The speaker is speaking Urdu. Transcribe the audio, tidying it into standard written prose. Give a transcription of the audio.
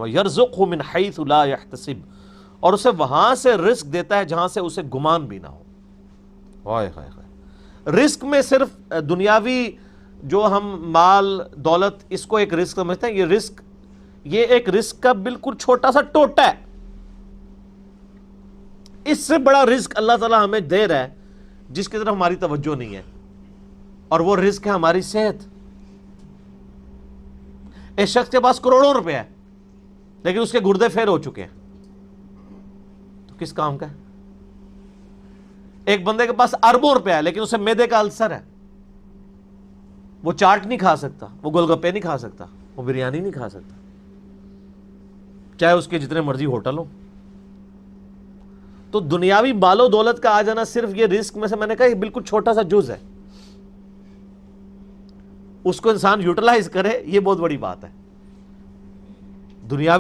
وَيَرْزُقْهُ مِنْ حَيْثُ لَا يَحْتَسِبْ، اور اسے وہاں سے رزق دیتا ہے جہاں سے اسے گمان بھی نہ ہو۔ ہائے ہائے ہائے، رزق میں صرف دنیاوی جو ہم مال دولت اس کو ایک رزق سمجھتے ہیں، یہ ایک رزق کا بالکل چھوٹا سا ٹوٹا ہے۔ اس سے بڑا رزق اللہ تعالیٰ ہمیں دے رہا ہے جس کی طرف ہماری توجہ نہیں ہے، اور وہ رزق ہے ہماری صحت۔ ایک شخص کے پاس کروڑوں روپے ہے لیکن اس کے گردے فیل ہو چکے ہیں، تو کس کام کا ہے؟ ایک بندے کے پاس اربوں روپے ہے لیکن اسے معدے کا السر ہے، وہ چاٹ نہیں کھا سکتا، وہ گول گپے نہیں کھا سکتا، وہ بریانی نہیں کھا سکتا، چاہے اس کے جتنے مرضی ہوٹل ہو۔ تو دنیاوی مال و دولت کا آ جانا صرف یہ رزق میں سے، میں نے کہا یہ بالکل چھوٹا سا جز ہے، اس کو انسان یوٹیلائز کرے، یہ بہت بڑی بات ہے۔ دنیاوی